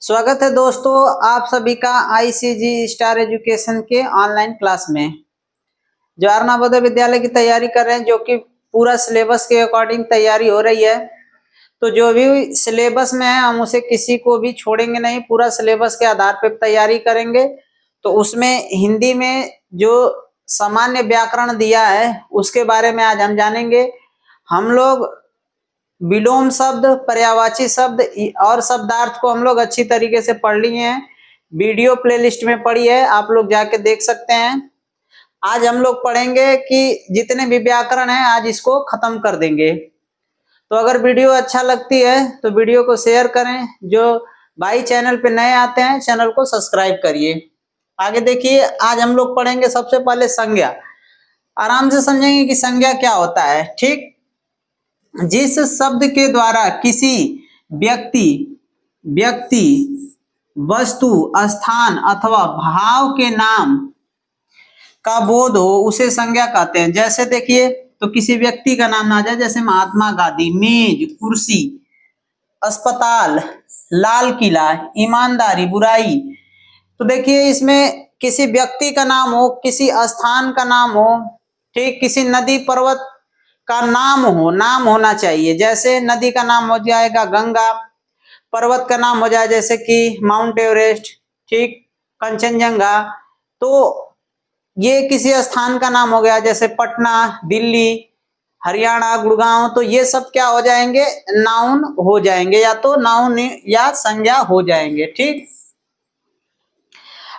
स्वागत है दोस्तों आप सभी का आईसीजी स्टार एजुकेशन के ऑनलाइन क्लास में। जवाहर नवोदय विद्यालय की तैयारी कर रहे हैं, जो कि पूरा सिलेबस के अकॉर्डिंग तैयारी हो रही है। तो जो भी सिलेबस में है हम उसे किसी को भी छोड़ेंगे नहीं, पूरा सिलेबस के आधार पर तैयारी करेंगे। तो उसमें हिंदी में जो सामान्य व्याकरण दिया है उसके बारे में आज हम जानेंगे। हम लोग विलोम शब्द, पर्यायवाची शब्द और शब्दार्थ को हम लोग अच्छी तरीके से पढ़ लिए हैं। वीडियो प्लेलिस्ट में पढ़ी है, आप लोग जाके देख सकते हैं। आज हम लोग पढ़ेंगे कि जितने भी व्याकरण हैं आज इसको खत्म कर देंगे। तो अगर वीडियो अच्छा लगती है तो वीडियो को शेयर करें। जो भाई चैनल पे नए आते हैं चैनल को सब्सक्राइब करिए। आगे देखिए, आज हम लोग पढ़ेंगे सबसे पहले संज्ञा। आराम से समझेंगे कि संज्ञा क्या होता है। ठीक, जिस शब्द के द्वारा किसी व्यक्ति, वस्तु, स्थान अथवा भाव के नाम का बोध हो उसे संज्ञा कहते हैं। जैसे देखिए, तो किसी व्यक्ति का नाम आ जाए, जैसे महात्मा गांधी, मेज, कुर्सी, अस्पताल, लाल किला, ईमानदारी, बुराई। तो देखिए इसमें किसी व्यक्ति का नाम हो, किसी स्थान का नाम हो, ठीक, किसी नदी पर्वत का नाम हो, नाम होना चाहिए। जैसे नदी का नाम हो जाएगा गंगा, पर्वत का नाम हो जाए जैसे कि माउंट एवरेस्ट, ठीक, कंचनजंगा। तो ये किसी स्थान का नाम हो गया, जैसे पटना, दिल्ली, हरियाणा, गुड़गांव। तो ये सब क्या हो जाएंगे, नाउन हो जाएंगे, या तो नाउन या संज्ञा हो जाएंगे। ठीक,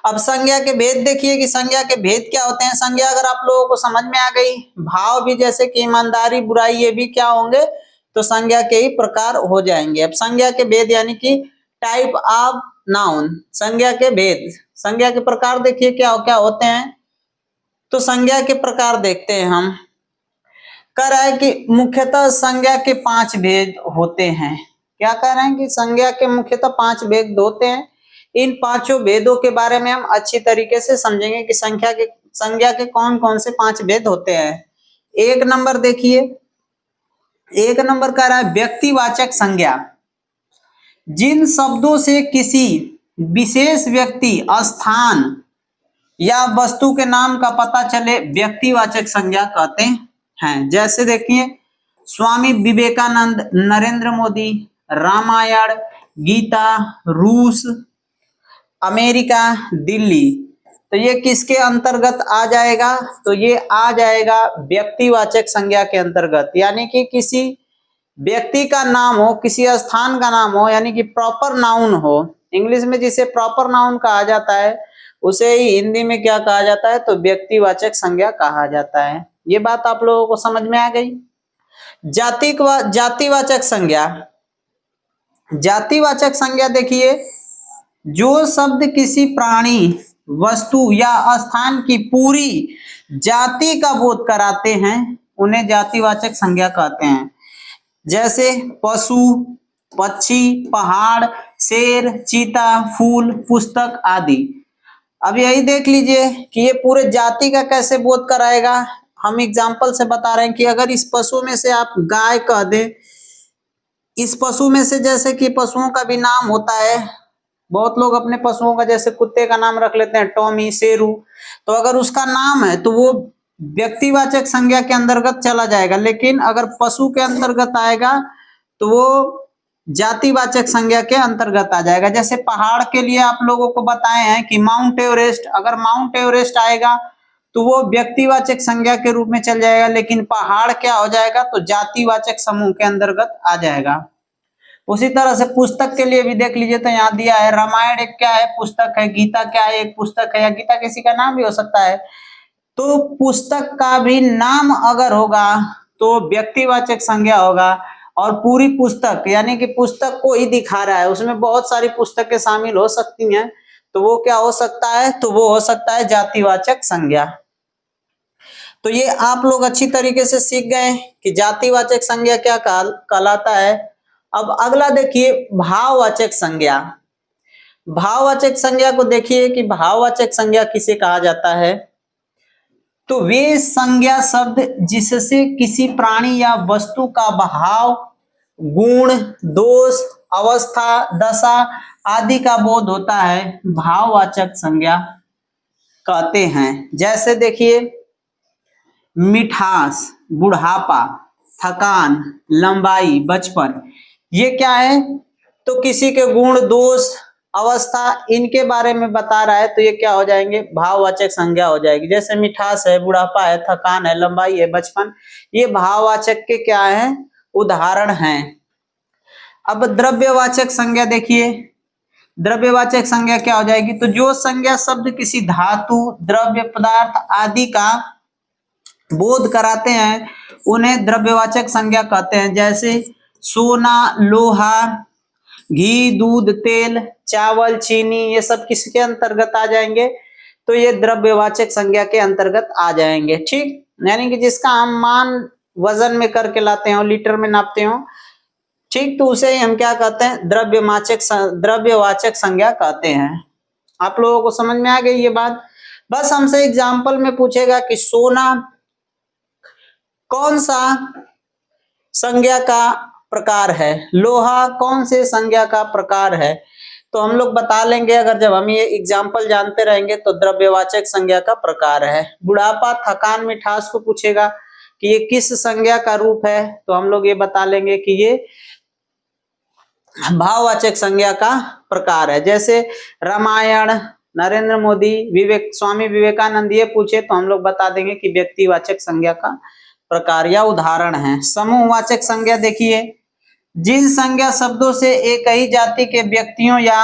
अब संज्ञा के भेद देखिए कि संज्ञा के भेद क्या होते हैं। संज्ञा अगर आप लोगों को समझ में आ गई, भाव भी जैसे कि ईमानदारी, बुराई, ये भी क्या होंगे, तो संज्ञा के ही प्रकार हो जाएंगे। अब संज्ञा के भेद यानी कि टाइप ऑफ नाउन, संज्ञा के भेद, संज्ञा के प्रकार देखिए क्या क्या होते हैं। तो संज्ञा के प्रकार देखते हैं हम। कह रहा है कि मुख्यतः संज्ञा के 5 भेद होते हैं। क्या कह रहे हैं कि संज्ञा के मुख्यतः 5 भेद होते हैं। इन पांचों भेदों के बारे में हम अच्छी तरीके से समझेंगे कि संज्ञा के कौन कौन से 5 भेद होते हैं। एक नंबर देखिए, एक नंबर कह रहा है व्यक्तिवाचक संज्ञा। जिन शब्दों से किसी विशेष व्यक्ति, स्थान या वस्तु के नाम का पता चले व्यक्तिवाचक संज्ञा कहते हैं। जैसे देखिए, स्वामी विवेकानंद, नरेंद्र मोदी, रामायण, गीता, रूस, अमेरिका, दिल्ली। तो ये किसके अंतर्गत आ जाएगा, तो ये आ जाएगा व्यक्तिवाचक संज्ञा के अंतर्गत। यानी कि किसी व्यक्ति का नाम हो, किसी स्थान का नाम हो, यानी कि प्रॉपर नाउन हो। इंग्लिश में जिसे प्रॉपर नाउन कहा जाता है उसे ही हिंदी में क्या कहा जाता है, तो व्यक्तिवाचक संज्ञा कहा जाता है। ये बात आप लोगों को समझ में आ गई। जातिवाचक संज्ञा। जातिवाचक संज्ञा देखिए, जो शब्द किसी प्राणी, वस्तु या स्थान की पूरी जाति का बोध कराते हैं उन्हें जातिवाचक संज्ञा कहते हैं। जैसे पशु, पक्षी, पहाड़, शेर, चीता, फूल, पुस्तक आदि। अब यही देख लीजिए कि ये पूरे जाति का कैसे बोध कराएगा। हम एग्जाम्पल से बता रहे हैं कि अगर इस पशु में से आप गाय कह दें, इस पशु में से, जैसे कि पशुओं का भी नाम होता है, बहुत लोग अपने पशुओं का, जैसे कुत्ते का नाम रख लेते हैं टॉमी, शेरू। तो अगर उसका नाम है तो वो व्यक्तिवाचक संज्ञा के अंतर्गत चला जाएगा, लेकिन अगर पशु के अंतर्गत आएगा तो वो जातिवाचक संज्ञा के अंतर्गत आ जाएगा। जैसे पहाड़ के लिए आप लोगों को बताए हैं कि माउंट एवरेस्ट, अगर माउंट एवरेस्ट आएगा तो वो व्यक्तिवाचक संज्ञा के रूप में चल जाएगा, लेकिन पहाड़ क्या हो जाएगा, तो जातिवाचक समूह के अंतर्गत आ जाएगा। उसी तरह से पुस्तक के लिए भी देख लीजिए, तो यहाँ दिया है रामायण एक क्या है, पुस्तक है, गीता क्या है, एक पुस्तक है, या गीता किसी का नाम भी हो सकता है। तो पुस्तक का भी नाम अगर होगा तो व्यक्तिवाचक संज्ञा होगा, और पूरी पुस्तक यानी कि पुस्तक को ही दिखा रहा है, उसमें बहुत सारी पुस्तकें शामिल हो सकती हैं, तो वो क्या हो सकता है, तो वो हो सकता है जातिवाचक संज्ञा। तो ये आप लोग अच्छी तरीके से सीख गए कि जातिवाचक संज्ञा क्या कहलाता है। अब अगला देखिए भाववाचक संज्ञा। भाववाचक संज्ञा को देखिए कि भाववाचक संज्ञा किसे कहा जाता है, तो वे संज्ञा शब्द जिससे किसी प्राणी या वस्तु का भाव, गुण, दोष, अवस्था, दशा आदि का बोध होता है भाववाचक संज्ञा कहते हैं। जैसे देखिए मिठास, बुढ़ापा, थकान, लंबाई, बचपन, ये क्या है? तो किसी के गुण, दोष, अवस्था इनके बारे में बता रहा है, तो ये क्या हो जाएंगे? भाववाचक संज्ञा हो जाएगी। जैसे मिठास है, बुढ़ापा है, थकान है, लंबाई है, बचपन, ये भाववाचक के क्या है? उदाहरण हैं। अब द्रव्यवाचक संज्ञा देखिए, द्रव्यवाचक संज्ञा क्या हो जाएगी? तो जो संज्ञा शब्द किसी धातु, द्रव्य, पदार्थ आदि का बोध कराते हैं उन्हें द्रव्यवाचक संज्ञा कहते हैं। जैसे सोना, लोहा, घी, दूध, तेल, चावल, चीनी, ये सब किसके अंतर्गत आ जाएंगे? तो ये द्रव्यवाचक संज्ञा के अंतर्गत आ जाएंगे। ठीक, यानी कि जिसका हम मान वजन में करके लाते हो, लीटर में नापते हो, ठीक, तो उसे ही हम क्या कहते हैं? द्रव्यवाचक संज्ञा कहते हैं। आप लोगों को समझ में आ गई ये बात? बस हमसे एग्जाम्पल में पूछेगा कि सोना कौन सा संज्ञा का प्रकार है, लोहा कौन से संज्ञा का प्रकार है, तो हम लोग बता लेंगे अगर जब हम ये एग्जाम्पल जानते रहेंगे तो द्रव्यवाचक संज्ञा का प्रकार है। बुढ़ापा, थकान, मिठास को पूछेगा कि ये किस संज्ञा का रूप है, तो हम लोग ये बता लेंगे कि ये भाववाचक संज्ञा का प्रकार है। जैसे रामायण, नरेंद्र मोदी, स्वामी विवेकानंद, ये पूछे तो हम लोग बता देंगे कि व्यक्तिवाचक संज्ञा का प्रकार या उदाहरण है। समूहवाचक संज्ञा देखिए, जिन संज्ञा शब्दों से एक ही जाति के व्यक्तियों या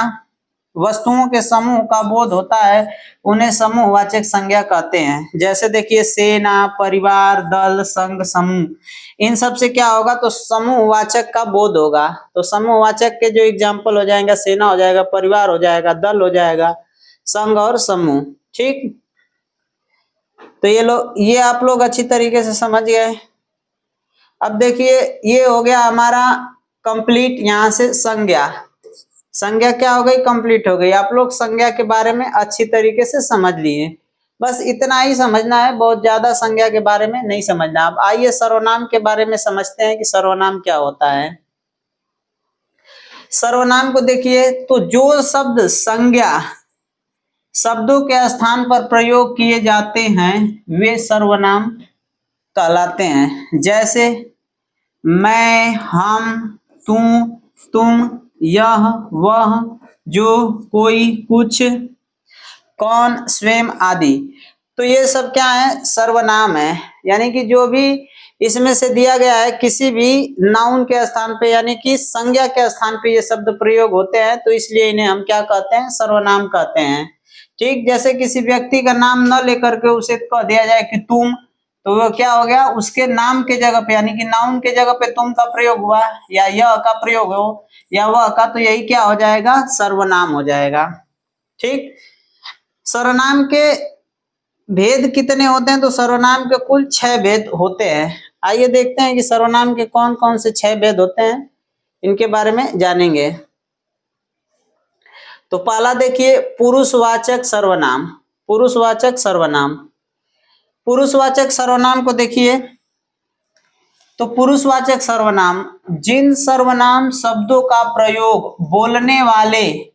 वस्तुओं के समूह का बोध होता है उन्हें समूहवाचक संज्ञा कहते हैं। जैसे देखिए सेना, परिवार, दल, संघ, समूह, इन सब से क्या होगा? तो समूहवाचक का बोध होगा। तो समूहवाचक के जो एग्जाम्पल हो जाएगा, सेना हो जाएगा, परिवार हो जाएगा, दल हो जाएगा, संघ और समूह। ठीक, तो ये आप लोग अच्छी तरीके से समझ गए। अब देखिए ये हो गया हमारा कंप्लीट, यहां से संज्ञा, संज्ञा क्या हो गई? कंप्लीट हो गई। आप लोग संज्ञा के बारे में अच्छी तरीके से समझ लिए, बस इतना ही समझना है, बहुत ज्यादा संज्ञा के बारे में नहीं समझना। अब आइए सर्वनाम के बारे में समझते हैं कि सर्वनाम क्या होता है। सर्वनाम को देखिए, तो जो शब्द संज्ञा शब्दों के स्थान पर प्रयोग किए जाते हैं वे सर्वनाम कहलाते हैं। जैसे मैं, हम, तू, तुम, यह, वह, जो, कोई, कुछ, कौन, स्वयं आदि, तो ये सब क्या है? सर्वनाम है। यानी कि जो भी इसमें से दिया गया है किसी भी नाउन के स्थान पे यानी कि संज्ञा के स्थान पे ये शब्द प्रयोग होते हैं, तो इसलिए इन्हें हम क्या कहते हैं? सर्वनाम कहते हैं। ठीक, जैसे किसी व्यक्ति का नाम न लेकर के उसे कह दिया जाए कि तुम, तो वो क्या हो गया? उसके नाम के जगह पे यानी कि नाउन के जगह पे तुम का प्रयोग हुआ या यह का प्रयोग हो या वह का, तो यही क्या हो जाएगा? सर्वनाम हो जाएगा। ठीक, सर्वनाम के भेद कितने होते हैं? तो सर्वनाम के कुल 6 भेद होते हैं। आइए देखते हैं कि सर्वनाम के कौन कौन से 6 भेद होते हैं, इनके बारे में जानेंगे। तो पहला देखिए पुरुषवाचक सर्वनाम। पुरुषवाचक सर्वनाम, पुरुषवाचक सर्वनाम को देखिए, तो पुरुषवाचक सर्वनाम जिन सर्वनाम शब्दों का प्रयोग बोलने वाले,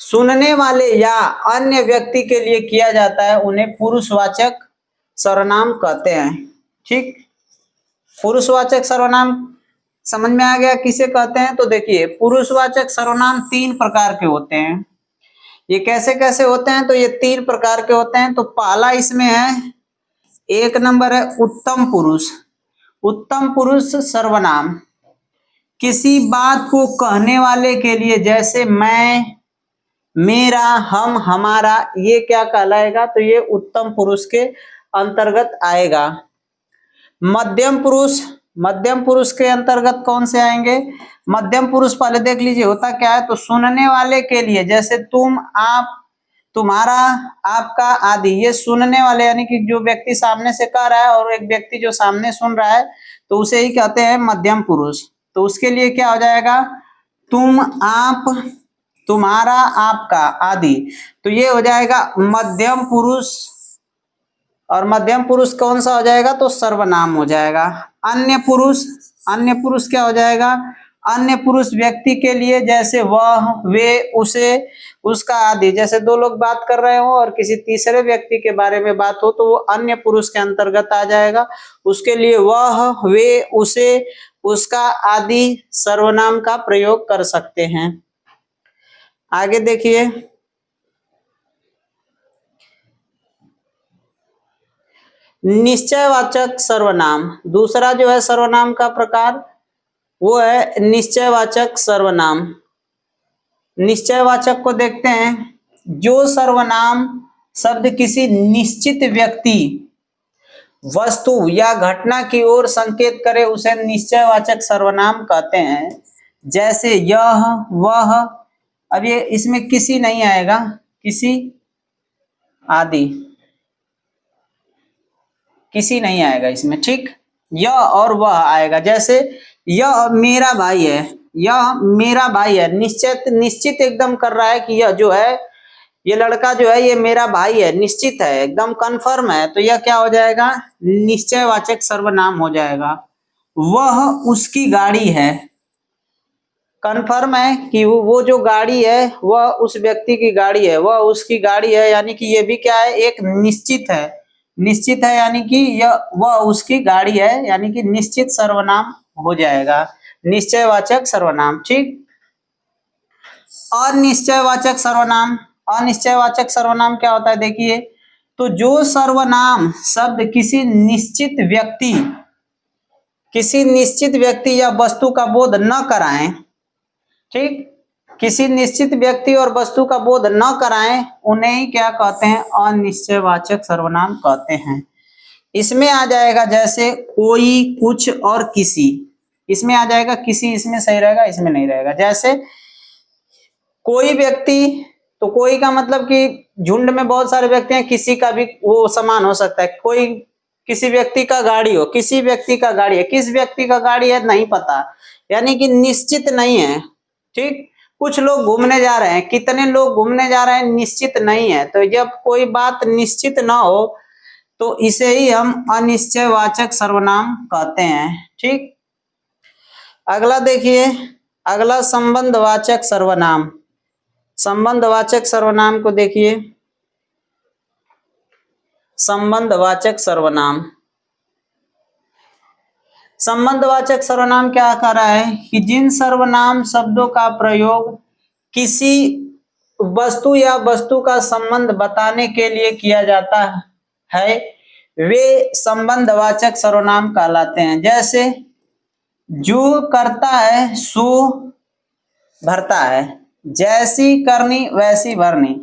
सुनने वाले या अन्य व्यक्ति के लिए किया जाता है उन्हें पुरुषवाचक सर्वनाम कहते हैं। ठीक, पुरुषवाचक सर्वनाम समझ में आ गया किसे कहते हैं? तो देखिए पुरुषवाचक सर्वनाम 3 प्रकार के होते हैं। ये कैसे कैसे होते हैं? तो ये 3 प्रकार के होते हैं। तो पहला इसमें है, 1 नंबर है उत्तम पुरुष। उत्तम पुरुष सर्वनाम किसी बात को कहने वाले के लिए, जैसे मैं, मेरा, हम, हमारा, ये क्या कहलाएगा? तो ये उत्तम पुरुष के अंतर्गत आएगा। मध्यम पुरुष, मध्यम पुरुष के अंतर्गत कौन से आएंगे? मध्यम पुरुष पहले देख लीजिए होता क्या है। तो सुनने वाले के लिए, जैसे तुम, आप, तुम्हारा, आपका आदि, ये सुनने वाले यानी कि जो व्यक्ति सामने से कह रहा है और एक व्यक्ति जो सामने सुन रहा है, तो उसे ही कहते हैं मध्यम पुरुष। तो उसके लिए क्या हो जाएगा? तुम, आप, तुम्हारा, आपका आदि, तो ये हो जाएगा मध्यम पुरुष। और मध्यम पुरुष कौन सा हो जाएगा? तो सर्वनाम हो जाएगा। अन्य पुरुष, अन्य पुरुष क्या हो जाएगा? अन्य पुरुष व्यक्ति के लिए जैसे वह, वे, उसे, उसका आदि। जैसे दो लोग बात कर रहे हो और किसी तीसरे व्यक्ति के बारे में बात हो तो वो अन्य पुरुष के अंतर्गत आ जाएगा। उसके लिए वह, वे, उसे, उसका आदि सर्वनाम का प्रयोग कर सकते हैं। आगे देखिए, निश्चयवाचक सर्वनाम। दूसरा जो है सर्वनाम का प्रकार वो है निश्चयवाचक सर्वनाम। निश्चयवाचक को देखते हैं। जो सर्वनाम शब्द किसी निश्चित व्यक्ति, वस्तु या घटना की ओर संकेत करे उसे निश्चयवाचक सर्वनाम कहते हैं। जैसे यह, वह। अब ये इसमें किसी नहीं आएगा, किसी आदि, किसी नहीं आएगा इसमें, ठीक। यह और वह आएगा। जैसे यह मेरा भाई है, यह मेरा भाई है, निश्चित एकदम कर रहा है कि यह जो है, ये लड़का जो है ये मेरा भाई है, निश्चित है, एकदम कंफर्म है, तो यह क्या हो जाएगा, निश्चयवाचक सर्वनाम हो जाएगा। वह उसकी गाड़ी है, कंफर्म है कि वो जो गाड़ी है वह उस व्यक्ति की गाड़ी है, वह उसकी गाड़ी है, यानी कि ये भी क्या है, एक निश्चित है। निश्चित है यानी कि यह वह उसकी गाड़ी है, यानी कि निश्चित सर्वनाम हो जाएगा, निश्चयवाचक सर्वनाम, ठीक। अनिश्चयवाचक सर्वनाम। अनिश्चयवाचक सर्वनाम क्या होता है देखिए, तो जो सर्वनाम शब्द किसी निश्चित व्यक्ति या वस्तु का बोध न कराएं, ठीक, किसी निश्चित व्यक्ति और वस्तु का बोध न कराएं, उन्हें ही क्या कहते हैं, अनिश्चयवाचक सर्वनाम कहते हैं। इसमें आ जाएगा जैसे कोई, कुछ और किसी। इसमें आ जाएगा किसी, इसमें सही रहेगा, इसमें नहीं रहेगा। जैसे कोई व्यक्ति, तो कोई का मतलब कि झुंड में बहुत सारे व्यक्ति हैं, किसी का भी वो समान हो सकता है। कोई किसी व्यक्ति का गाड़ी हो, किसी व्यक्ति का गाड़ी है, किस व्यक्ति का गाड़ी है नहीं पता, यानी कि निश्चित नहीं है, ठीक। कुछ लोग घूमने जा रहे हैं, कितने लोग घूमने जा रहे हैं निश्चित नहीं है। तो जब कोई बात निश्चित ना हो तो इसे ही हम अनिश्चयवाचक सर्वनाम कहते हैं, ठीक। अगला देखिए, अगला संबंधवाचक सर्वनाम। संबंधवाचक सर्वनाम को देखिए, संबंधवाचक सर्वनाम। संबंधवाचक सर्वनाम क्या कर रहा है कि जिन सर्वनाम शब्दों का प्रयोग किसी वस्तु या वस्तु का संबंध बताने के लिए किया जाता है वे संबंधवाचक सर्वनाम कहलाते हैं। जैसे जो करता है सो भरता है, जैसी करनी वैसी भरनी,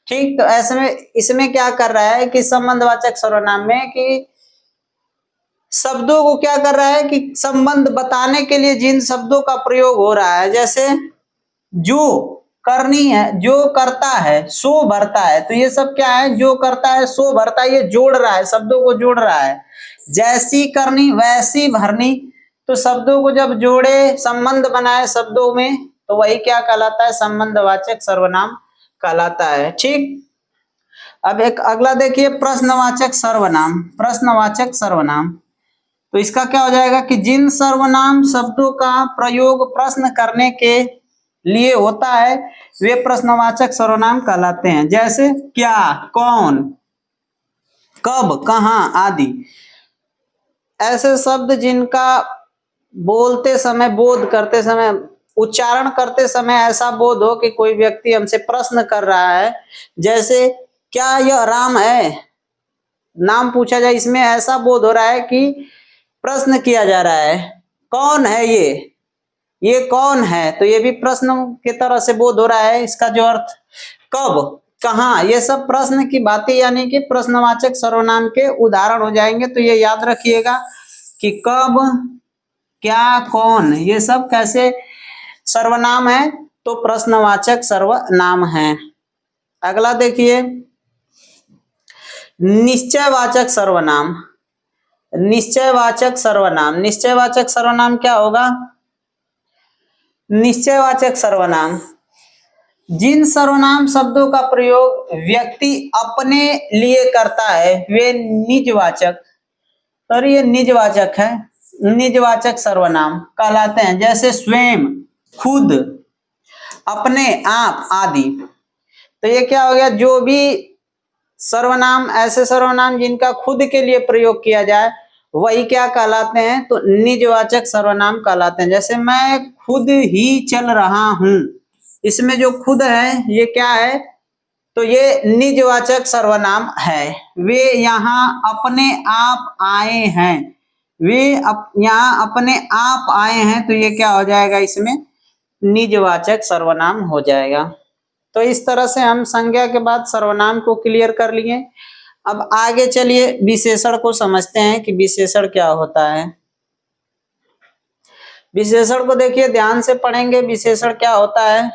ठीक। तो ऐसे में इसमें क्या कर रहा है कि संबंधवाचक सर्वनाम में कि शब्दों को क्या कर रहा है कि संबंध बताने के लिए जिन शब्दों का प्रयोग हो रहा है, जैसे जो करनी है, जो करता है सो भरता है, तो ये सब क्या है, जो करता है सो भरता है, ये जोड़ रहा है, शब्दों को जोड़ रहा है। जैसी करनी वैसी भरनी, तो शब्दों को जब जोड़े, संबंध बनाए शब्दों में, तो वही क्या कहलाता है, संबंधवाचक सर्वनाम कहलाता है, ठीक। अब एक अगला देखिए, प्रश्नवाचक सर्वनाम। प्रश्नवाचक सर्वनाम, तो इसका क्या हो जाएगा कि जिन सर्वनाम शब्दों का प्रयोग प्रश्न करने के लिए होता है वे प्रश्नवाचक सर्वनाम कहलाते हैं। जैसे क्या, कौन, कब, कहाँ आदि। ऐसे शब्द जिनका बोलते समय, बोध करते समय, उच्चारण करते समय ऐसा बोध हो कि कोई व्यक्ति हमसे प्रश्न कर रहा है। जैसे क्या यह राम है, नाम पूछा जाए, इसमें ऐसा बोध हो रहा है कि प्रश्न किया जा रहा है। कौन है ये कौन है, तो ये भी प्रश्न की तरह से बोध हो रहा है। इसका जो अर्थ कब, कहाँ, ये सब प्रश्न की बातें, यानी कि प्रश्नवाचक सर्वनाम के उदाहरण हो जाएंगे। तो ये याद रखिएगा कि कब, क्या, कौन, ये सब कैसे सर्वनाम है, तो प्रश्नवाचक सर्वनाम है। अगला देखिए, निश्चयवाचक सर्वनाम। निश्चयवाचक सर्वनाम, निश्चयवाचक सर्वनाम क्या होगा, निश्चयवाचक सर्वनाम जिन सर्वनाम शब्दों का प्रयोग व्यक्ति अपने लिए करता है वे निजवाचक, और ये निजवाचक है। निजवाचक सर्वनाम कहलाते हैं, जैसे स्वयं, खुद, अपने आप आदि। तो ये क्या हो गया, जो भी सर्वनाम, ऐसे सर्वनाम जिनका खुद के लिए प्रयोग किया जाए वही क्या कहलाते हैं, तो निजवाचक सर्वनाम कहलाते हैं। जैसे मैं खुद ही चल रहा हूं, इसमें जो खुद है ये क्या है, तो ये निजवाचक सर्वनाम है। वे यहाँ अपने आप आए हैं, वे यहाँ अपने आप आए हैं, तो ये क्या हो जाएगा, इसमें निजवाचक सर्वनाम हो जाएगा। तो इस तरह से हम संज्ञा के बाद सर्वनाम को क्लियर कर लिए। अब आगे चलिए विशेषण को समझते हैं कि विशेषण क्या होता है। विशेषण को देखिए ध्यान से पढ़ेंगे, विशेषण क्या होता है,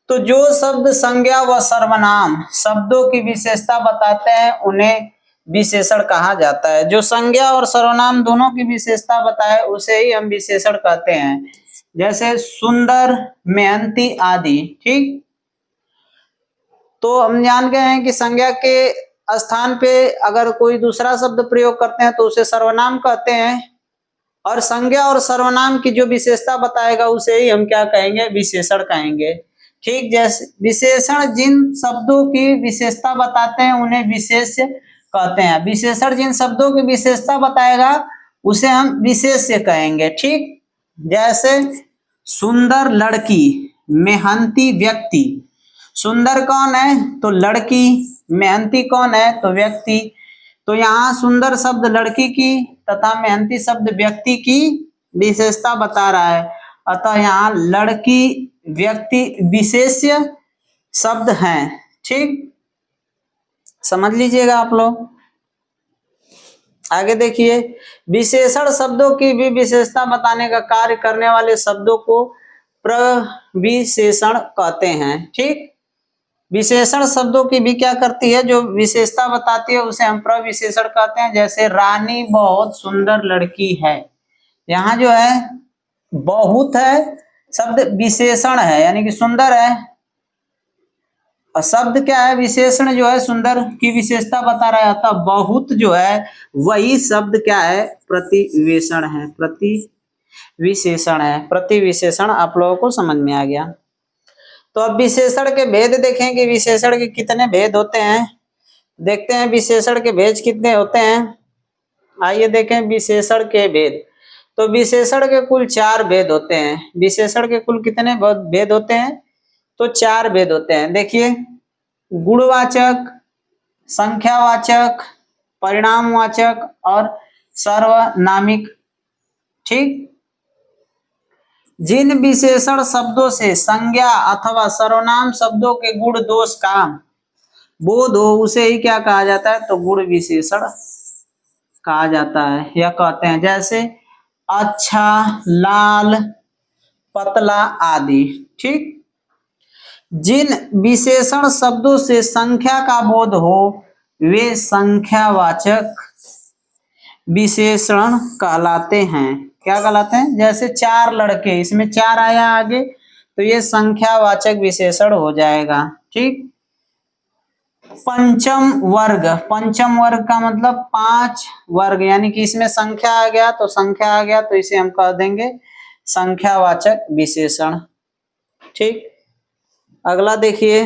तो जो शब्द संज्ञा व सर्वनाम शब्दों की विशेषता बताते हैं उन्हें विशेषण कहा जाता है। जो संज्ञा और सर्वनाम दोनों की विशेषता बताए उसे ही हम विशेषण कहते हैं, जैसे सुंदर, मेहनती आदि। ठीक, तो हम जान गए हैं कि संज्ञा के स्थान पे अगर कोई दूसरा शब्द प्रयोग करते हैं तो उसे सर्वनाम कहते हैं, और संज्ञा और सर्वनाम की जो विशेषता बताएगा उसे ही हम क्या कहेंगे, विशेषण कहेंगे। ठीक, जैसे विशेषण जिन शब्दों की विशेषता बताते हैं उन्हें विशेष्य कहते हैं। विशेषण जिन शब्दों की विशेषता बताएगा उसे हम विशेष्य कहेंगे। ठीक, जैसे सुंदर लड़की, मेहनती व्यक्ति। सुंदर कौन है, तो लड़की, मेहनती कौन है, तो व्यक्ति। तो यहाँ सुंदर शब्द लड़की की तथा मेहनती शब्द व्यक्ति की विशेषता बता रहा है, अतः यहाँ लड़की व्यक्ति विशेष्य शब्द हैं। ठीक, समझ लीजिएगा आप लोग। आगे देखिए, विशेषण शब्दों की भी विशेषता बताने का कार्य करने वाले शब्दों को प्रविशेषण कहते हैं। ठीक, विशेषण शब्दों की भी क्या करती है, जो विशेषता बताती है उसे हम प्रविशेषण कहते हैं। जैसे रानी बहुत सुंदर लड़की है, यहाँ जो है बहुत है शब्द विशेषण है, यानी कि सुंदर है, और शब्द क्या है, विशेषण जो है सुंदर की विशेषता बता रहा है, अतः बहुत जो है वही शब्द क्या है, प्रतिविशेषण है, प्रतिविशेषण है। प्रतिविशेषण आप लोगों को समझ में आ गया। तो अब विशेषण के भेद देखें कि विशेषण के कितने भेद होते हैं। देखते हैं विशेषण के भेद कितने होते हैं। आइए देखें विशेषण के भेद। तो विशेषण के कुल 4 भेद होते हैं। विशेषण के कुल कितने भेद होते हैं, तो 4 भेद होते हैं। देखिए, गुणवाचक, संख्यावाचक, परिणामवाचक और सार्वनामिक। ठीक, जिन विशेषण शब्दों से संज्ञा अथवा सर्वनाम शब्दों के गुण दोष का बोध हो उसे ही क्या कहा जाता है, तो गुण विशेषण कहा जाता है या कहते हैं। जैसे अच्छा, लाल, पतला आदि। ठीक, जिन विशेषण शब्दों से संख्या का बोध हो वे संख्यावाचक विशेषण कहलाते हैं। क्या कहलाते हैं, जैसे 4 लड़के, इसमें 4 आया आगे, तो ये संख्यावाचक विशेषण हो जाएगा। ठीक, पंचम वर्ग, पंचम वर्ग का मतलब 5 वर्ग, यानी कि इसमें संख्या आ गया तो संख्या आ गया, तो इसे हम कह देंगे संख्यावाचक विशेषण। ठीक, अगला देखिए,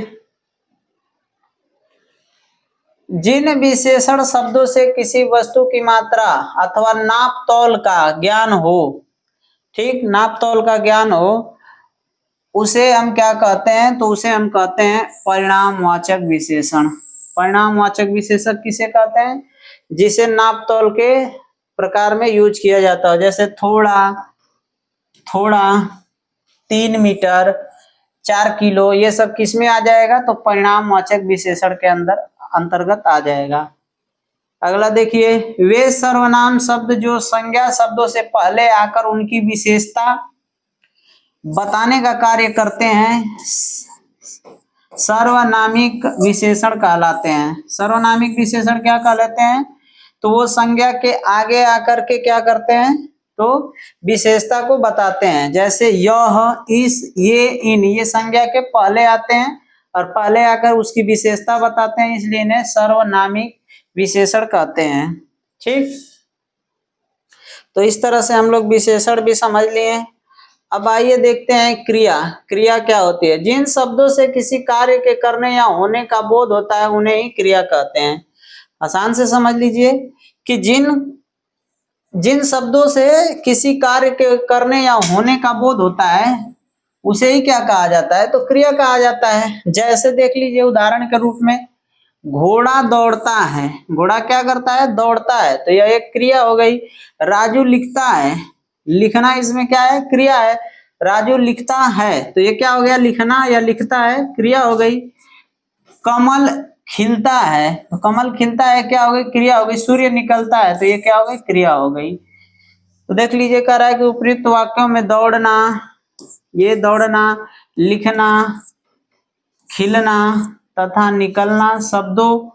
जिन विशेषण शब्दों से किसी वस्तु की मात्रा अथवा नाप तौल का ज्ञान हो, ठीक, नाप तौल का ज्ञान हो, उसे हम क्या कहते हैं, तो उसे हम कहते हैं परिणामवाचक विशेषण। परिणामवाचक विशेषण किसे कहते हैं, जिसे नाप तौल के प्रकार में यूज किया जाता है। जैसे थोड़ा, थोड़ा, 3 मीटर, 4 किलो, ये सब किस में आ जाएगा, तो परिणामवाचक विशेषण के अंदर अंतर्गत आ जाएगा। अगला देखिए, वे सर्वनाम शब्द जो संज्ञा शब्दों से पहले आकर उनकी विशेषता बताने का कार्य करते हैं सर्वनामिक विशेषण कहलाते हैं। सर्वनामिक विशेषण क्या कहलाते हैं, तो वो संज्ञा के आगे आकर के क्या करते हैं, तो विशेषता को बताते हैं। जैसे यह, इस, ये, इन, ये संज्ञा के पहले आते हैं और पहले आकर उसकी विशेषता बताते हैं, इसलिए इन्हें सर्वनामिक विशेषण कहते हैं। ठीक, तो इस तरह से हम लोग विशेषण भी समझ लिए। अब आइए देखते हैं क्रिया। क्रिया क्या होती है? जिन शब्दों से किसी कार्य के करने या होने का बोध होता है उन्हें ही क्रिया कहते हैं। आसान से समझ लीजिए कि जिन जिन शब्दों से किसी कार्य के करने या होने का बोध होता है उसे ही क्या कहा जाता है? तो क्रिया कहा जाता है। जैसे देख लीजिए उदाहरण के रूप में, घोड़ा दौड़ता है। घोड़ा क्या करता है? दौड़ता है, तो यह एक क्रिया हो गई। राजू लिखता है। लिखना इसमें क्या है? क्रिया है। राजू लिखता है, तो ये क्या हो गया? लिखना या लिखता है, क्रिया हो गई। कमल खिलता है, तो कमल खिलता है क्या हो गई? क्रिया हो गई। सूर्य निकलता है, तो ये क्या हो गई? क्रिया हो गई। तो देख लीजिए कह रहा है कि उपयुक्त वाक्यों में दौड़ना, ये दौड़ना, लिखना, खिलना तथा निकलना शब्दों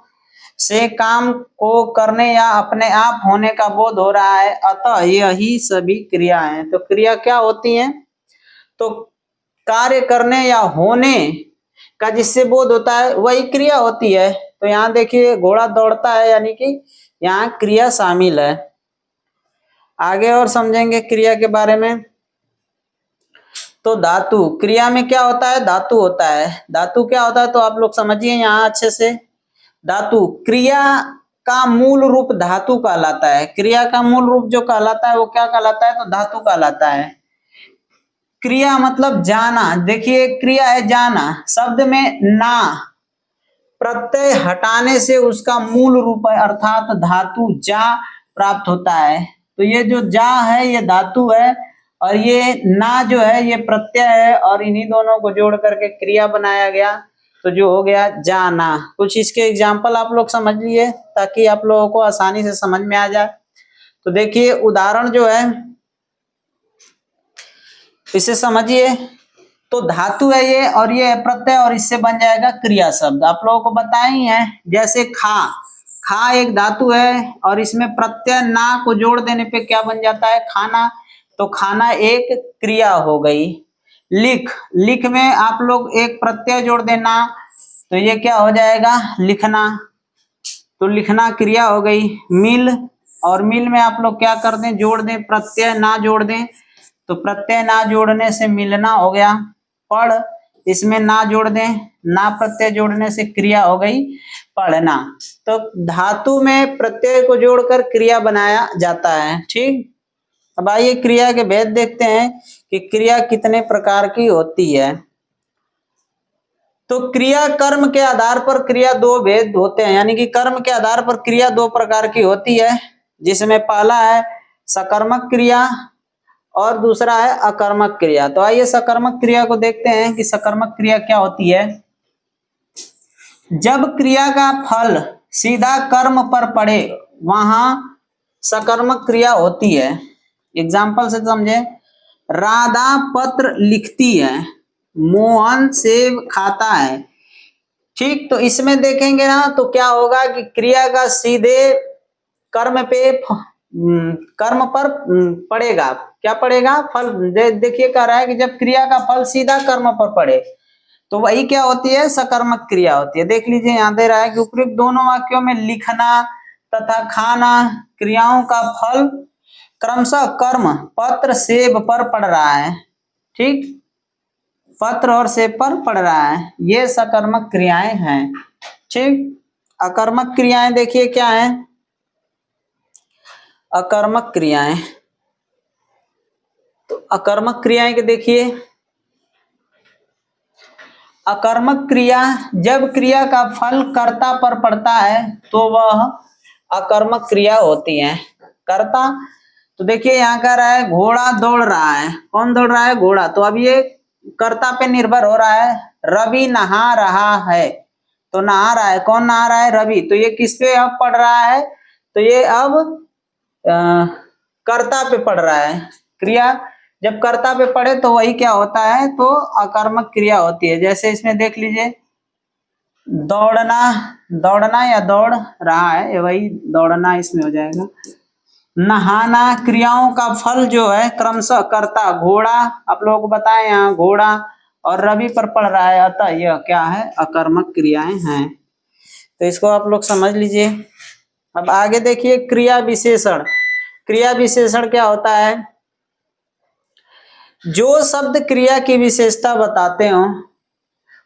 से काम को करने या अपने आप होने का बोध हो रहा है, अतः यही सभी क्रिया हैं। तो क्रिया क्या होती हैं? तो कार्य करने या होने का जिससे बोध होता है वही क्रिया होती है। तो यहाँ देखिए घोड़ा दौड़ता है, यानी कि यहाँ क्रिया शामिल है। आगे और समझेंगे क्रिया के बारे में। तो धातु, क्रिया में क्या होता है? धातु होता है। धातु क्या होता है तो आप लोग समझिए यहाँ अच्छे से। धातु, क्रिया का मूल रूप धातु कहलाता है। क्रिया का मूल रूप जो कहलाता है वो क्या कहलाता है? तो धातु कहलाता है। क्रिया मतलब जाना। देखिए क्रिया है जाना। शब्द में ना प्रत्यय हटाने से उसका मूल रूप है अर्थात धातु जा प्राप्त होता है। तो ये जो जा है ये धातु है और ये ना जो है ये प्रत्यय है, और इन्हीं दोनों को जोड़ करके क्रिया बनाया गया, तो जो हो गया जाना। कुछ इसके एग्जाम्पल आप लोग समझ लिए ताकि आप लोगों को आसानी से समझ में आ जाए। तो देखिए उदाहरण जो है इसे समझिए। तो धातु है ये और ये प्रत्यय और इससे बन जाएगा क्रिया शब्द। आप लोगों को बताए ही है। जैसे खा, खा एक धातु है और इसमें प्रत्यय ना को जोड़ देने पे क्या बन जाता है? खाना। तो खाना एक क्रिया हो गई। लिख, लिख में आप लोग एक प्रत्यय जोड़ देना, तो ये क्या हो जाएगा? लिखना। तो लिखना क्रिया हो गई। मिल, और मिल में आप लोग क्या कर दें? जोड़ दें, प्रत्यय ना जोड़ दें, तो प्रत्यय ना जोड़ने से मिलना हो गया। पढ़, इसमें ना जोड़ दें, ना प्रत्यय जोड़ने से क्रिया हो गई पढ़ना। तो धातु में प्रत्यय को जोड़कर क्रिया बनाया जाता है। ठीक, अब आइए क्रिया के भेद देखते हैं कि क्रिया कितने प्रकार की होती है। तो क्रिया कर्म के आधार पर क्रिया दो भेद होते हैं, यानी कि कर्म के आधार पर क्रिया दो प्रकार की होती है, जिसमें पहला है सकर्मक क्रिया और दूसरा है अकर्मक क्रिया। तो आइए सकर्मक क्रिया को देखते हैं कि सकर्मक क्रिया क्या होती है। जब क्रिया का फल सीधा कर्म पर पड़े वहां सकर्मक क्रिया होती है। एग्जाम्पल से समझे। राधा पत्र लिखती है, मोहन सेब खाता है। ठीक, तो इसमें देखेंगे ना तो क्या होगा कि क्रिया का सीधे कर्म पे कर्म पर पड़ेगा। क्या पड़ेगा? फल। देखिए कह रहा है कि जब क्रिया का फल सीधा कर्म पर पड़े तो वही क्या होती है? सकर्मक क्रिया होती है। देख लीजिए यहाँ दे रहा है कि उपयुक्त दोनों वाक्यों में लिखना तथा खाना क्रियाओं का फल क्रमशः कर्म पत्र सेब पर पड़ रहा है। ठीक, पत्र और सेब पर पड़ रहा है, ये सकर्मक क्रियाएं हैं। ठीक, अकर्मक क्रियाएं देखिए क्या है। अकर्मक क्रियाएं, तो अकर्मक क्रियाएं के देखिए। अकर्मक क्रिया, जब क्रिया का फल कर्ता पर पड़ता है तो वह अकर्मक क्रिया होती है। कर्ता, तो देखिए यहाँ कह रहा है घोड़ा दौड़ रहा है। कौन दौड़ रहा है? घोड़ा। तो अब ये कर्ता पे निर्भर हो रहा है। रवि नहा रहा है, तो नहा रहा है, कौन नहा रहा है? रवि। तो ये किस पे अब पड़ रहा है? तो ये अब कर्ता पे पड़ रहा है। क्रिया जब कर्ता पे पड़े तो वही क्या होता है? तो अकर्मक क्रिया होती है। जैसे इसमें देख लीजिए दौड़ना, दौड़ना या दौड़ रहा है, वही दौड़ना इसमें हो जाएगा। नहाना क्रियाओं का फल जो है क्रमशः कर्ता घोड़ा, आप लोगों को बताएं यहाँ घोड़ा और रवि पर पड़ रहा है, अतः यह क्या है? अकर्मक क्रियाएं हैं। तो इसको आप लोग समझ लीजिए। अब आगे देखिए क्रिया विशेषण। क्रिया विशेषण क्या होता है? जो शब्द क्रिया की विशेषता बताते हो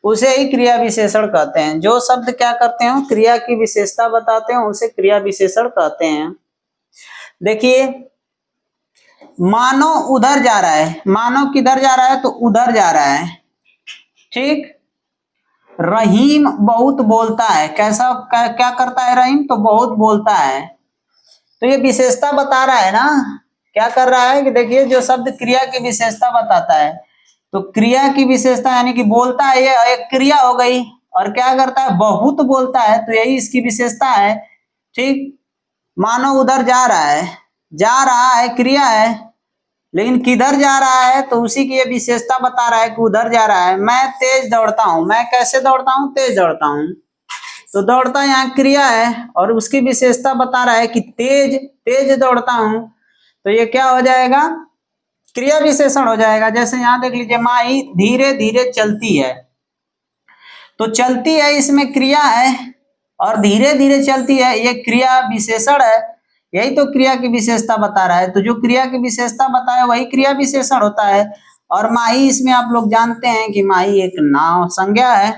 उसे ही क्रिया विशेषण कहते हैं। जो शब्द क्या करते हो, क्रिया की विशेषता बताते हो, उसे क्रिया विशेषण कहते हैं। देखिए, मानो उधर जा रहा है, मानो किधर जा रहा है, तो उधर जा रहा है। ठीक। रहीम बहुत बोलता है, कैसा क्या करता है रहीम, तो बहुत बोलता है। तो ये विशेषता बता रहा है ना, क्या कर रहा है कि देखिए, जो शब्द क्रिया की विशेषता बताता है, तो क्रिया की विशेषता यानी कि बोलता है, ये एक क्रिया हो गई, और क्या करता है, बहुत बोलता है, तो यही इसकी विशेषता है। ठीक। मानो उधर जा रहा है, जा रहा है क्रिया है, लेकिन किधर जा रहा है, तो उसी की ये विशेषता बता रहा है कि उधर जा रहा है। मैं तेज दौड़ता हूं, मैं कैसे दौड़ता हूं, तेज दौड़ता हूं। तो दौड़ता यहाँ क्रिया है, और उसकी विशेषता बता रहा है कि तेज तेज दौड़ता हूं, तो ये क्या हो जाएगा, क्रिया विशेषण हो जाएगा। जैसे यहाँ देख लीजिए, माही धीरे धीरे चलती है, तो चलती है इसमें क्रिया है, और धीरे धीरे चलती है ये क्रिया विशेषण है। यही तो क्रिया की विशेषता बता रहा है। तो जो क्रिया की विशेषता बताया वही क्रिया विशेषण होता है। और माही, इसमें आप लोग जानते हैं कि माही एक नाम संज्ञा है।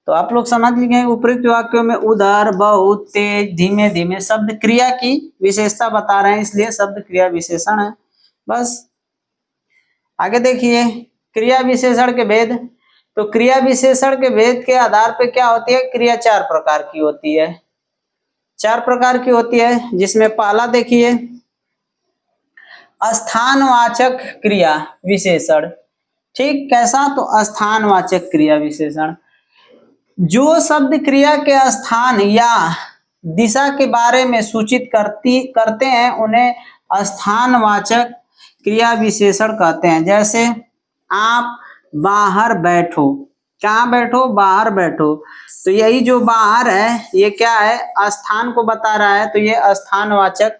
तो आप लोग समझ लीजिए, उपयुक्त वाक्यों में उधर, बहुत, तेज, धीमे धीमे शब्द क्रिया की विशेषता बता रहे हैं, इसलिए शब्द क्रिया विशेषण है। बस आगे देखिए, क्रिया विशेषण के भेद। तो क्रिया विशेषण के भेद के आधार पर क्या होती है, क्रिया 4 प्रकार की होती है। 4 प्रकार की होती है, जिसमें पहला देखिए, स्थानवाचक क्रिया विशेषण। ठीक, कैसा, तो स्थानवाचक क्रिया विशेषण। जो शब्द क्रिया के स्थान या दिशा के बारे में सूचित करते हैं उन्हें स्थानवाचक क्रिया विशेषण कहते हैं। जैसे आप बाहर बैठो, कहाँ बैठो, बाहर बैठो, तो यही जो बाहर है ये क्या है, स्थान को बता रहा है, तो ये स्थानवाचक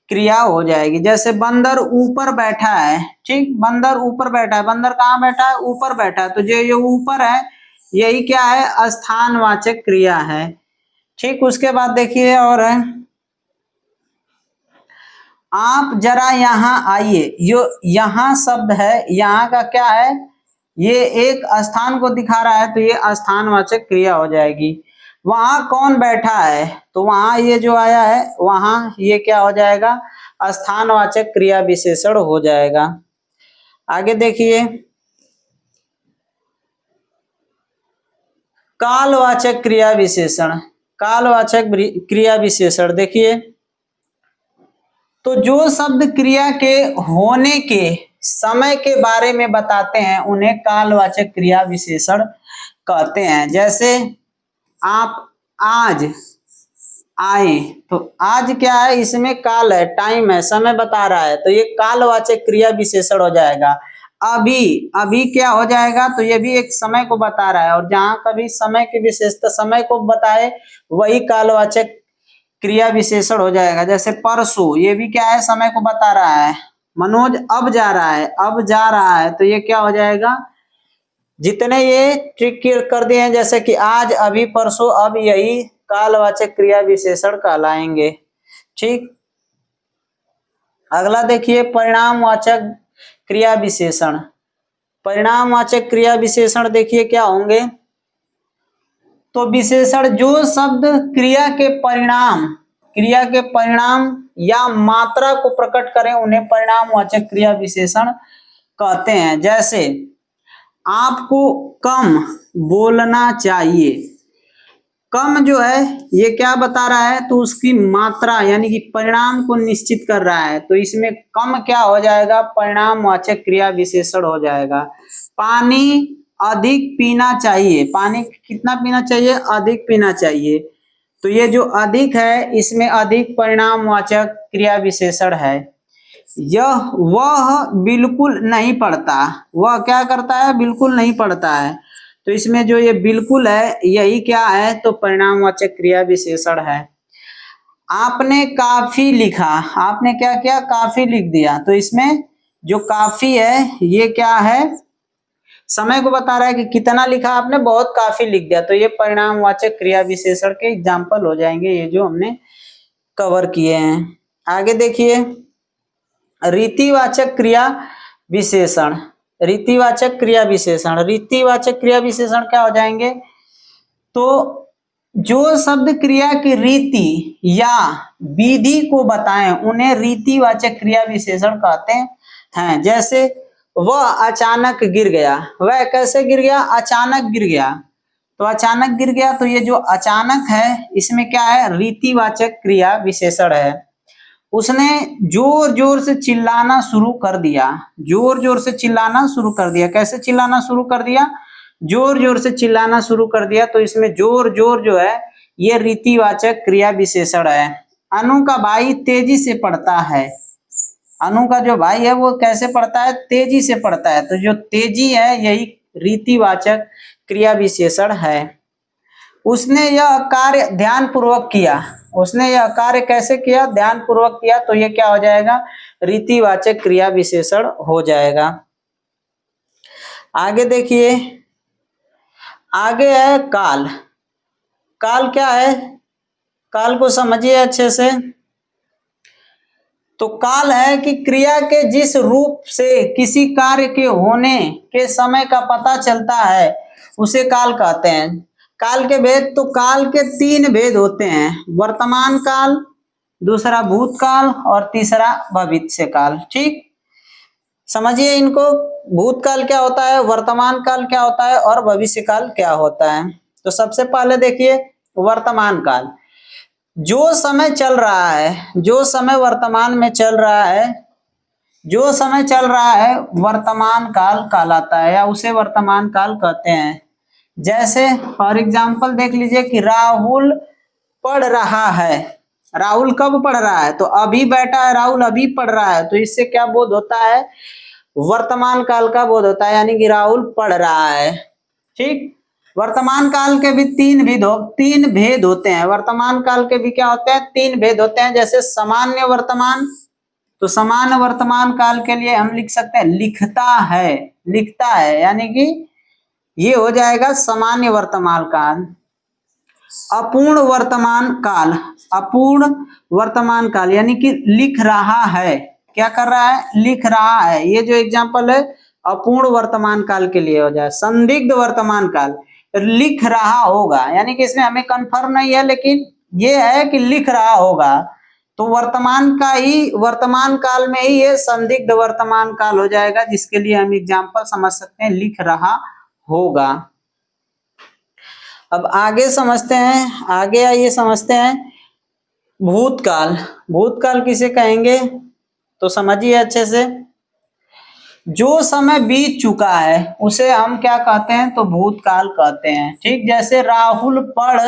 क्रिया हो जाएगी। जैसे बंदर ऊपर बैठा है, ठीक, बंदर ऊपर बैठा है, बंदर कहाँ बैठा है, ऊपर बैठा है, तो जो ये ऊपर है यही क्या है, स्थानवाचक क्रिया है। ठीक, उसके बाद देखिए और है, आप जरा यहाँ आइए। यो यहाँ शब्द है, यहाँ का क्या है, ये एक स्थान को दिखा रहा है, तो ये स्थानवाचक क्रिया हो जाएगी। वहां कौन बैठा है, तो वहां ये जो आया है वहां, ये क्या हो जाएगा, स्थानवाचक क्रिया विशेषण हो जाएगा। आगे देखिए, कालवाचक क्रिया विशेषण। कालवाचक क्रिया विशेषण देखिए, तो जो शब्द क्रिया के होने के समय के बारे में बताते हैं उन्हें कालवाचक क्रिया विशेषण कहते हैं। जैसे आप आज आए, तो आज क्या है, इसमें काल है, टाइम है, समय बता रहा है, तो ये कालवाचक क्रिया विशेषण हो जाएगा। अभी, अभी क्या हो जाएगा, तो ये भी एक समय को बता रहा है, और जहां कभी समय की विशेषता समय को बताए वही कालवाचक क्रिया विशेषण हो जाएगा। जैसे परसों, ये भी क्या है, समय को बता रहा है। मनोज अब जा रहा है, अब जा रहा है, तो ये क्या हो जाएगा, जितने ये ट्रिक कर दिए हैं, जैसे कि आज, अभी, परसों, अब, यही कालवाचक क्रिया विशेषण कहलाएंगे। ठीक। अगला देखिए, परिणामवाचक क्रिया विशेषण। परिणामवाचक क्रिया विशेषण देखिए क्या होंगे, तो विशेषण जो शब्द क्रिया के परिणाम या मात्रा को प्रकट करें उन्हें परिणामवाचक क्रिया विशेषण कहते हैं। जैसे आपको कम बोलना चाहिए, कम जो है ये क्या बता रहा है, तो उसकी मात्रा यानी कि परिणाम को निश्चित कर रहा है, तो इसमें कम क्या हो जाएगा, परिणामवाचक क्रिया विशेषण हो जाएगा। पानी अधिक पीना चाहिए, पानी कितना पीना चाहिए, अधिक पीना चाहिए, तो ये जो अधिक है इसमें अधिक परिणामवाचक क्रिया विशेषण है। वह बिल्कुल नहीं पढ़ता, वह क्या करता है, बिल्कुल नहीं पढ़ता है, तो इसमें जो ये बिल्कुल है यही क्या है, तो परिणामवाचक क्रिया विशेषण है। आपने काफी लिखा, आपने क्या किया, काफी लिख दिया, तो इसमें जो काफी है ये क्या है, समय को बता रहा है कि कितना लिखा आपने, बहुत काफी लिख दिया, तो ये परिणामवाचक क्रिया विशेषण के एग्जाम्पल हो जाएंगे, ये जो हमने कवर किए हैं। आगे देखिए, रीतिवाचक क्रिया विशेषण। रीतिवाचक क्रिया विशेषण, रीतिवाचक क्रिया विशेषण क्या हो जाएंगे? तो जो शब्द क्रिया की रीति या विधि को बताएं उन्हें रीतिवाचक क्रिया विशेषण कहते हैं। जैसे वह अचानक गिर गया, वह कैसे गिर गया? अचानक गिर गया। तो अचानक गिर गया, तो ये जो अचानक है इसमें क्या है? रीतिवाचक क्रिया विशेषण है। उसने जोर जोर से चिल्लाना शुरू कर दिया, जोर जोर से चिल्लाना शुरू कर दिया। कैसे चिल्लाना शुरू कर दिया? जोर जोर से चिल्लाना शुरू कर दिया। तो इसमें जोर जोर जो है ये रीतिवाचक क्रिया विशेषण है। अनु का भाई तेजी से पढ़ता है, अनु का जो भाई है वो कैसे पढ़ता है? तेजी से पढ़ता है। तो जो तेजी है यही रीतिवाचक क्रिया विशेषण है। उसने यह कार्य ध्यान पूर्वक किया, उसने यह कार्य कैसे किया? ध्यान पूर्वक किया। तो ये क्या हो जाएगा? रीतिवाचक क्रिया विशेषण हो जाएगा। आगे देखिए, आगे है काल। काल क्या है? काल को समझिए अच्छे से। तो काल है कि क्रिया के जिस रूप से किसी कार्य के होने के समय का पता चलता है उसे काल कहते हैं। काल के भेद, तो काल के 3 भेद होते हैं, वर्तमान काल, दूसरा भूतकाल और तीसरा भविष्य काल। ठीक, समझिए इनको। भूतकाल क्या होता है, वर्तमान काल क्या होता है और भविष्य काल क्या होता है। तो सबसे पहले देखिए वर्तमान काल। जो समय चल रहा है, जो समय वर्तमान में चल रहा है, जो समय चल रहा है वर्तमान काल कहलाता है या उसे वर्तमान काल कहते हैं। जैसे फॉर एग्जाम्पल देख लीजिए कि राहुल पढ़ रहा है। राहुल कब पढ़ रहा है? तो अभी बैठा है, राहुल अभी पढ़ रहा है। तो इससे क्या बोध होता है? वर्तमान काल का बोध होता है, यानी कि राहुल पढ़ रहा है। ठीक, वर्तमान काल के भी 3 भेद होते हैं। वर्तमान काल के भी क्या होते हैं? 3 भेद होते हैं। जैसे सामान्य वर्तमान, तो सामान्य वर्तमान काल के लिए हम लिख सकते हैं लिखता है, लिखता है, यानी कि ये हो जाएगा सामान्य वर्तमान काल। अपूर्ण वर्तमान काल, अपूर्ण वर्तमान काल यानी कि लिख रहा है, क्या कर रहा है? लिख रहा है। ये जो एग्जांपल है अपूर्ण वर्तमान काल के लिए हो जाए। संदिग्ध वर्तमान काल, लिख रहा होगा, यानी कि इसमें हमें कंफर्म नहीं है लेकिन ये है कि लिख रहा होगा। तो वर्तमान का ही, वर्तमान काल में ही ये संदिग्ध वर्तमान काल हो जाएगा, जिसके लिए हम एग्जांपल समझ सकते हैं लिख रहा होगा। अब आगे समझते हैं, आगे आइए समझते हैं भूतकाल। भूतकाल किसे कहेंगे? तो समझिए अच्छे से। जो समय बीत चुका है उसे हम क्या कहते हैं? तो भूतकाल कहते हैं। ठीक, जैसे राहुल पढ़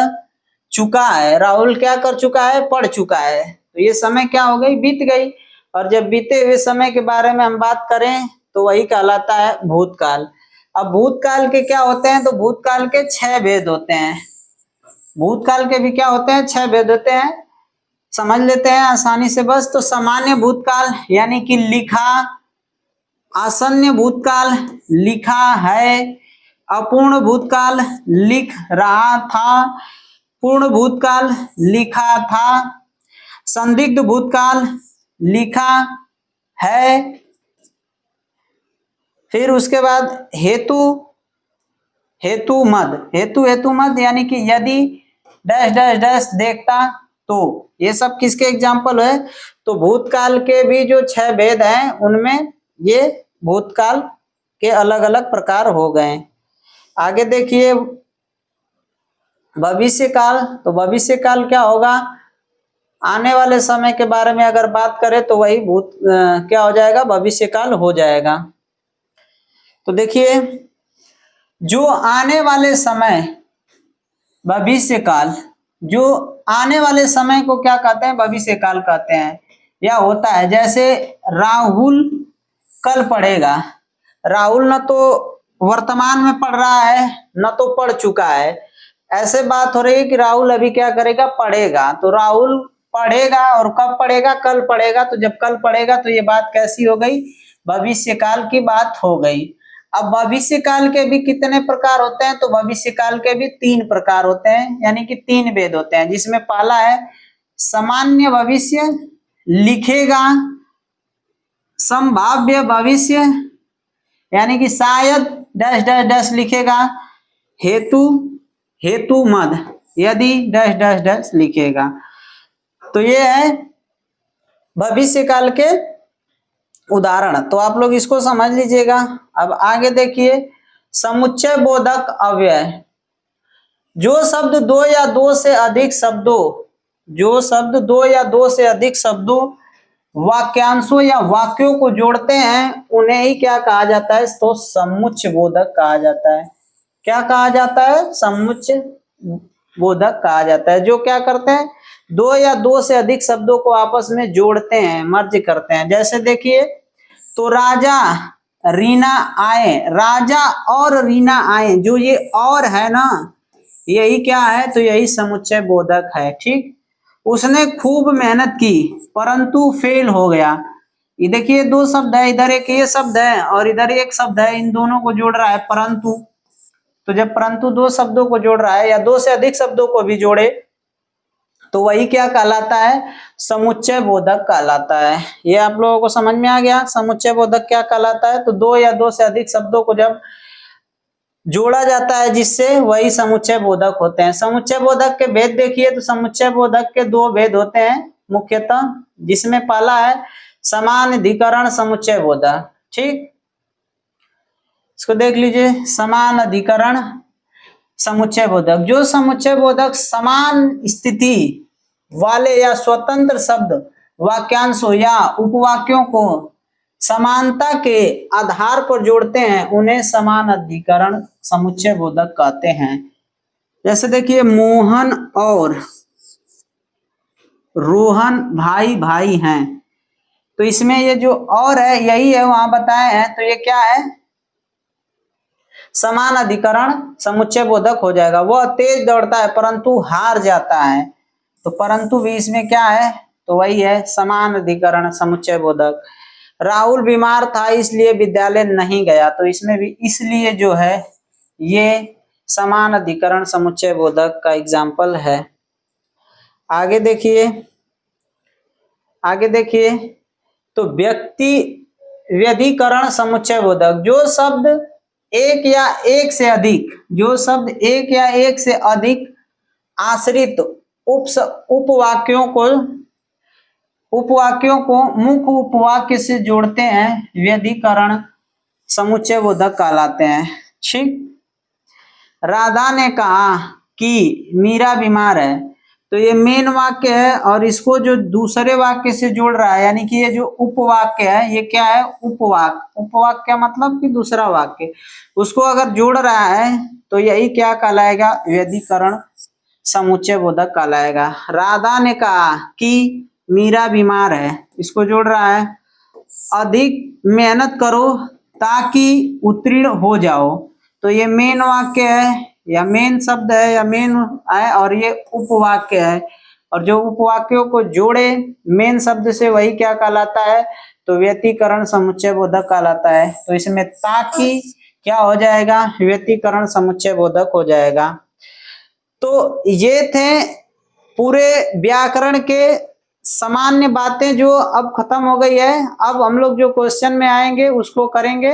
चुका है, राहुल क्या कर चुका है? पढ़ चुका है। तो ये समय क्या हो गई? बीत गई। और जब बीते हुए समय के बारे में हम बात करें तो वही कहलाता है भूतकाल। अब भूतकाल के क्या होते हैं? तो भूतकाल के 6 भेद होते हैं। भूतकाल के भी क्या होते हैं? 6 भेद होते हैं। समझ लेते हैं आसानी से बस। तो सामान्य भूतकाल यानी कि लिखा, आसन्न भूतकाल लिखा है, अपूर्ण भूतकाल लिख रहा था, पूर्ण भूतकाल लिखा था, संदिग्ध भूतकाल लिखा है। फिर उसके बाद हेतु, हेतु मद, हेतु मद यानी कि यदि डैश डैश डैश देखता तो। ये सब किसके एग्जाम्पल है? तो भूतकाल के भी जो 6 भेद हैं उनमें ये भूतकाल के अलग अलग प्रकार हो गए। आगे देखिए भविष्य काल। तो भविष्य काल क्या होगा? आने वाले समय के बारे में अगर बात करें तो वही क्या हो जाएगा? भविष्य काल हो जाएगा। तो देखिए जो आने वाले समय, भविष्य काल, जो आने वाले समय को क्या कहते हैं? भविष्य काल कहते हैं। यह होता है जैसे राहुल कल पढ़ेगा। राहुल न तो वर्तमान में पढ़ रहा है न तो पढ़ चुका है। ऐसे बात हो रही है कि राहुल अभी क्या करेगा? पढ़ेगा। तो राहुल पढ़ेगा और कब पढ़ेगा? कल पढ़ेगा। तो जब कल पढ़ेगा तो ये बात कैसी हो गई? भविष्य काल की बात हो गई। अब भविष्य काल के भी कितने प्रकार होते हैं? तो भविष्य काल के भी 3 प्रकार होते हैं, यानी कि 3 भेद होते हैं, जिसमें पहला है सामान्य भविष्य लिखेगा, संभाव्य भविष्य यानी कि शायद डैश डैश डैश लिखेगा, हेतु हेतु मद यदि डैश डैश डैश लिखेगा। तो ये है भविष्य काल के उदाहरण। तो आप लोग इसको समझ लीजिएगा। अब आगे देखिए, समुच्चय बोधक अव्यय। जो शब्द दो या दो से अधिक शब्दों वाक्यांशों या वाक्यों को जोड़ते हैं उन्हें ही क्या कहा जाता है? तो समुच्चय बोधक कहा जाता है। क्या कहा जाता है? समुच्चय बोधक कहा जाता है। जो क्या करते हैं? दो या दो से अधिक शब्दों को आपस में जोड़ते हैं, मर्ज करते हैं। जैसे देखिए, तो राजा रीना आए, राजा और रीना आए, जो ये और है ना, यही क्या है? तो यही समुच्चय बोधक है। ठीक, उसने खूब मेहनत की परंतु फेल हो गया। ये देखिए दो शब्द है, इधर एक ये शब्द है और इधर एक शब्द है, इन दोनों को जोड़ रहा है परंतु। तो जब परंतु दो शब्दों को जोड़ रहा है या दो से अधिक शब्दों को भी जोड़े तो वही क्या कहलाता है? समुच्चय बोधक कहलाता है। ये आप लोगों को समझ में आ गया समुच्चय बोधक क्या कहलाता है? तो दो या दो से अधिक शब्दों को जब जोड़ा जाता है जिससे, वही समुच्चय बोधक होते हैं। समुच्चय बोधक के भेद देखिए, तो समुच्चय बोधक के दो भेद होते हैं मुख्यतः, जिसमें पहला है समान अधिकरण समुच्चय बोधक। ठीक, इसको देख लीजिए, समान अधिकरण समुच्चय बोधक। जो समुच्चय बोधक समान स्थिति वाले या स्वतंत्र शब्द, वाक्यांशों या उपवाक्यों को समानता के आधार पर जोड़ते हैं उन्हें समान अधिकरण समुच्चय बोधक कहते हैं। जैसे देखिए, मोहन और रोहन भाई भाई हैं, तो इसमें ये जो और है यही है वहां बताए हैं, तो ये क्या है? समान अधिकरण समुच्चय बोधक हो जाएगा। वह तेज दौड़ता है परंतु हार जाता है, तो परंतु भी इसमें क्या है? तो वही है समान अधिकरण समुच्चय बोधक। राहुल बीमार था इसलिए विद्यालय नहीं गया, तो इसमें भी इसलिए जो है ये समान अधिकरण समुच्चय बोधक का एग्जाम्पल है। आगे देखिए, तो व्यक्ति व्यधिकरण समुच्चय बोधक। जो शब्द एक या एक से अधिक आश्रित उपवाक्यों को मुख्य उपवाक्य से जोड़ते हैं व्यधिकरण समुच्चय बोधक कहलाते हैं। ठीक, राधा ने कहा कि मीरा बीमार है, तो ये मेन वाक्य है और इसको जो दूसरे वाक्य से जोड़ रहा है, यानी कि ये जो उपवाक्य है ये क्या है? उपवाक्य मतलब कि दूसरा वाक्य, उसको अगर जोड़ रहा है तो यही क्या कहलाएगा? व्यधिकरण समुच्चय बोधक कहलाएगा। राधा ने कहा कि मीरा बीमार है, इसको जोड़ रहा है, अधिक मेहनत करो ताकि उत्तीर्ण हो जाओ, तो ये मेन वाक्य है या मेन शब्द है या मेन है और ये उपवाक्य है, और जो उपवाक्यों को जोड़े मेन शब्द से वही क्या कहलाता है? तो व्यतिकरण समुच्चय बोधक कहलाता है। तो इसमें ताकि क्या हो जाएगा? व्यतिकरण समुच्चय बोधक हो जाएगा। तो ये थे पूरे व्याकरण के सामान्य बातें जो अब खत्म हो गई है। अब हम लोग जो क्वेश्चन में आएंगे उसको करेंगे।